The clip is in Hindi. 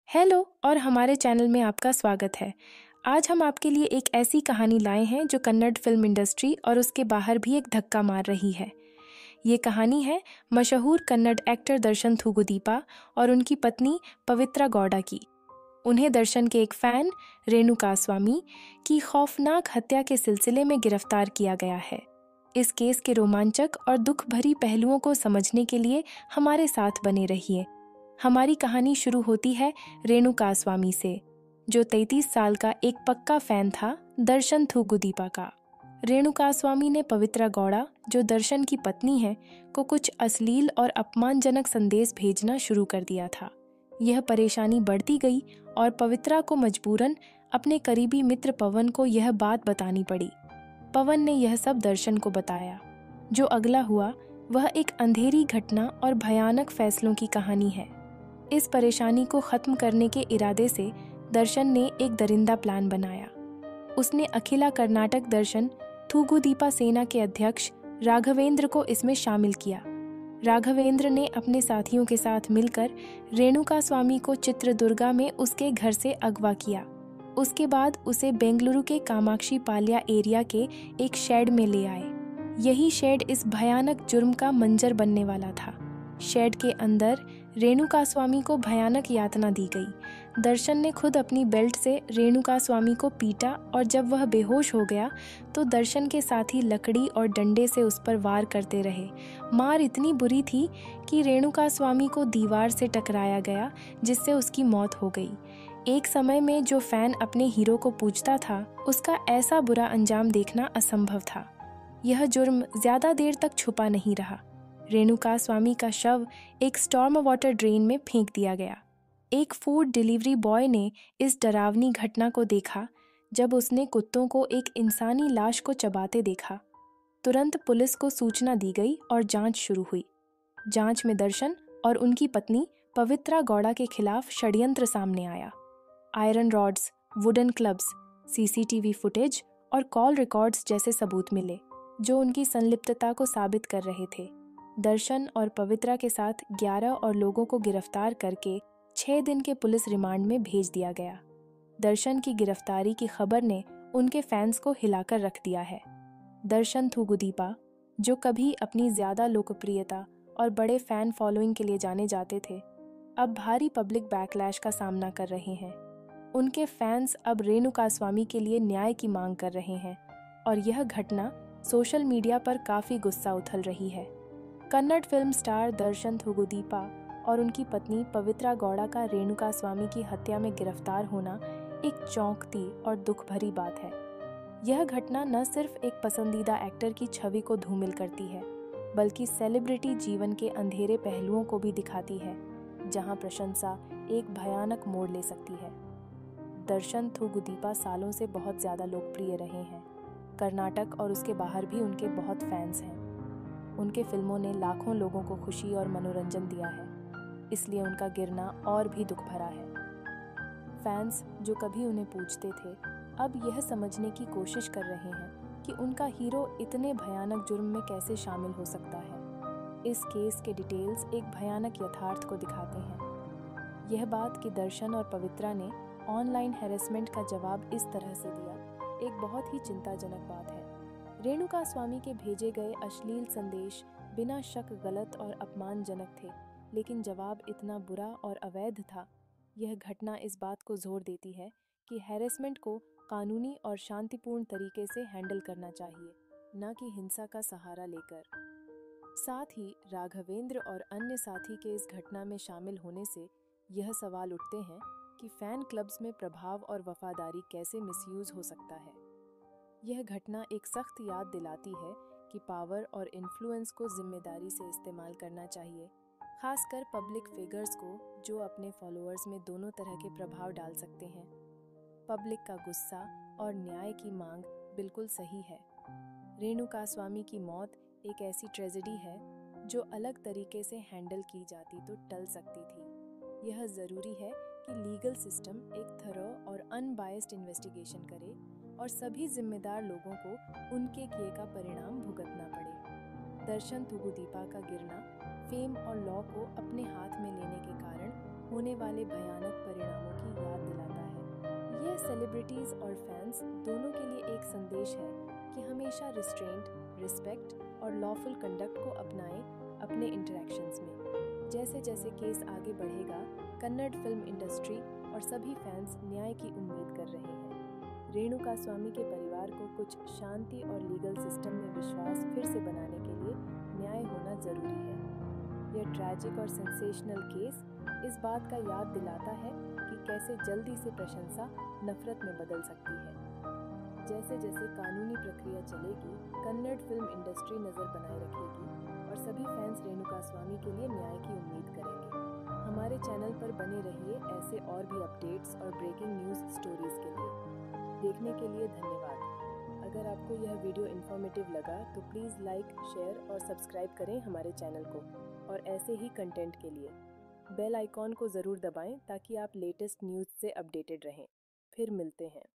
हेलो और हमारे चैनल में आपका स्वागत है। आज हम आपके लिए एक ऐसी कहानी लाए हैं जो कन्नड़ फिल्म इंडस्ट्री और उसके बाहर भी एक धक्का मार रही है। ये कहानी है मशहूर कन्नड़ एक्टर दर्शन थूगुदीपा और उनकी पत्नी पवित्रा गौड़ा की। उन्हें दर्शन के एक फैन रेणुकास्वामी की खौफनाक हत्या के सिलसिले में गिरफ्तार किया गया है। इस केस के रोमांचक और दुख भरी पहलुओं को समझने के लिए हमारे साथ बने रहिए। हमारी कहानी शुरू होती है रेणुकास्वामी से, जो 33 साल का एक पक्का फैन था दर्शन थूगुदीपा का। रेणुकास्वामी ने पवित्रा गौड़ा, जो दर्शन की पत्नी है, को कुछ अश्लील और अपमानजनक संदेश भेजना शुरू कर दिया था। यह परेशानी बढ़ती गई और पवित्रा को मजबूरन अपने करीबी मित्र पवन को यह बात बतानी पड़ी। पवन ने यह सब दर्शन को बताया। जो अगला हुआ वह एक अंधेरी घटना और भयानक फैसलों की कहानी है। इस परेशानी को खत्म करने के इरादे से दर्शन ने एक दरिंदा प्लान बनाया। उसने अखिला कर्नाटक दर्शन थूगुदीपा सेना के अध्यक्ष राघवेंद्र को इसमें शामिल किया। राघवेंद्र ने अपने साथियों के साथ मिलकर रेणुकास्वामी को चित्रदुर्गा में उसके घर से अगवा किया। उसके बाद उसे बेंगलुरु के कामाक्षी पाल्या एरिया के एक शेड में ले आए। यही शेड इस भयानक जुर्म का मंजर बनने वाला था। शेड के अंदर रेणुकास्वामी को भयानक यातना दी गई। दर्शन ने खुद अपनी बेल्ट से रेणुकास्वामी को पीटा और जब वह बेहोश हो गया तो दर्शन के साथी लकड़ी और डंडे से उस पर वार करते रहे। मार इतनी बुरी थी कि रेणुकास्वामी को दीवार से टकराया गया, जिससे उसकी मौत हो गई। एक समय में जो फैन अपने हीरो को पूजता था, उसका ऐसा बुरा अंजाम देखना असंभव था। यह जुर्म ज्यादा देर तक छुपा नहीं रहा। रेणुकास्वामी का शव एक स्टॉर्म वाटर ड्रेन में फेंक दिया गया। एक फूड डिलीवरी बॉय ने इस डरावनी घटना को देखा जब उसने कुत्तों को एक इंसानी लाश को चबाते देखा। तुरंत पुलिस को सूचना दी गई और जांच शुरू हुई। जांच में दर्शन और उनकी पत्नी पवित्रा गौड़ा के खिलाफ षड्यंत्र सामने आया। Iron rods, wooden clubs, CCTV footage और कॉल रिकॉर्ड्स जैसे सबूत मिले, जो उनकी संलिप्तता को साबित कर रहे थे। दर्शन और पवित्रा के साथ 11 और लोगों को गिरफ्तार करके 6 दिन के पुलिस रिमांड में भेज दिया गया। दर्शन की गिरफ्तारी की खबर ने उनके फैंस को हिलाकर रख दिया है। दर्शन थूगुदीपा, जो कभी अपनी ज्यादा लोकप्रियता और बड़े फैन फॉलोइंग के लिए जाने जाते थे, अब भारी पब्लिक बैकलैश का सामना कर रहे हैं। उनके फैंस अब रेणुकास्वामी के लिए न्याय की मांग कर रहे हैं और यह घटना सोशल मीडिया पर काफी गुस्सा उथल रही है। कन्नड़ फिल्म स्टार दर्शन थूगुदीपा और उनकी पत्नी पवित्रा गौड़ा का रेणुकास्वामी की हत्या में गिरफ्तार होना एक चौंकती और दुख भरी बात है। यह घटना न सिर्फ एक पसंदीदा एक्टर की छवि को धूमिल करती है, बल्कि सेलिब्रिटी जीवन के अंधेरे पहलुओं को भी दिखाती है, जहां प्रशंसा एक भयानक मोड़ ले सकती है। दर्शन थूगुदीपा सालों से बहुत ज्यादा लोकप्रिय रहे हैं। कर्नाटक और उसके बाहर भी उनके बहुत फैंस हैं। उनके फिल्मों ने लाखों लोगों को खुशी और मनोरंजन दिया है, इसलिए उनका गिरना और भी दुख भरा है। फैंस जो कभी उन्हें पूछते थे, अब यह समझने की कोशिश कर रहे हैं कि उनका हीरो इतने भयानक जुर्म में कैसे शामिल हो सकता है। इस केस के डिटेल्स एक भयानक यथार्थ को दिखाते हैं। यह बात कि दर्शन और पवित्रा ने ऑनलाइन हैरेसमेंट का जवाब इस तरह से दिया, एक बहुत ही चिंताजनक बात है। रेणुकास्वामी के भेजे गए अश्लील संदेश बिना शक गलत और अपमानजनक थे, लेकिन जवाब इतना बुरा और अवैध था। यह घटना इस बात को जोर देती है कि हैरेसमेंट को कानूनी और शांतिपूर्ण तरीके से हैंडल करना चाहिए, न कि हिंसा का सहारा लेकर। साथ ही राघवेंद्र और अन्य साथी के इस घटना में शामिल होने से यह सवाल उठते हैं कि फैन क्लब्स में प्रभाव और वफादारी कैसे मिसयूज हो सकता है। यह घटना एक सख्त याद दिलाती है कि पावर और इन्फ्लुएंस को जिम्मेदारी से इस्तेमाल करना चाहिए, खासकर पब्लिक फिगर्स को, जो अपने फॉलोअर्स में दोनों तरह के प्रभाव डाल सकते हैं। पब्लिक का गुस्सा और न्याय की मांग बिल्कुल सही है। रेणुकास्वामी की मौत एक ऐसी ट्रेजेडी है जो अलग तरीके से हैंडल की जाती तो टल सकती थी। यह ज़रूरी है कि लीगल सिस्टम एक थरो और अनबायस्ड इन्वेस्टिगेशन करे और सभी जिम्मेदार लोगों को उनके किए का परिणाम भुगतना पड़े। दर्शन थूगुदीपा का गिरना फेम और लॉ को अपने हाथ में लेने के कारण होने वाले भयानक परिणामों सेलिब्रिटीज़ और फैंस दोनों के लिए एक संदेश है कि हमेशा रिस्ट्रेंट, रिस्पेक्ट और लॉफुल कंडक्ट को अपनाएं अपने इंटरेक्शंस में। जैसे जैसे केस आगे बढ़ेगा, कन्नड़ फिल्म इंडस्ट्री और सभी फैंस न्याय की उम्मीद कर रहे हैं। रेणुकास्वामी के परिवार को कुछ शांति और लीगल सिस्टम में विश्वास फिर से बनाने के लिए न्याय होना जरूरी है। यह ट्रैजिक और सेंसेशनल केस इस बात का याद दिलाता है कि कैसे जल्दी से प्रशंसा नफरत में बदल सकती है। जैसे जैसे कानूनी प्रक्रिया चलेगी, कन्नड़ फिल्म इंडस्ट्री नज़र बनाए रखेगी और सभी फैंस रेणुकास्वामी के लिए न्याय की उम्मीद करेंगे। हमारे चैनल पर बने रहिए ऐसे और भी अपडेट्स और ब्रेकिंग न्यूज़ स्टोरीज के लिए। देखने के लिए धन्यवाद। अगर आपको यह वीडियो इन्फॉर्मेटिव लगा तो प्लीज़ लाइक, शेयर और सब्सक्राइब करें हमारे चैनल को और ऐसे ही कंटेंट के लिए बेल आइकॉन को ज़रूर दबाएं ताकि आप लेटेस्ट न्यूज़ से अपडेटेड रहें। फिर मिलते हैं।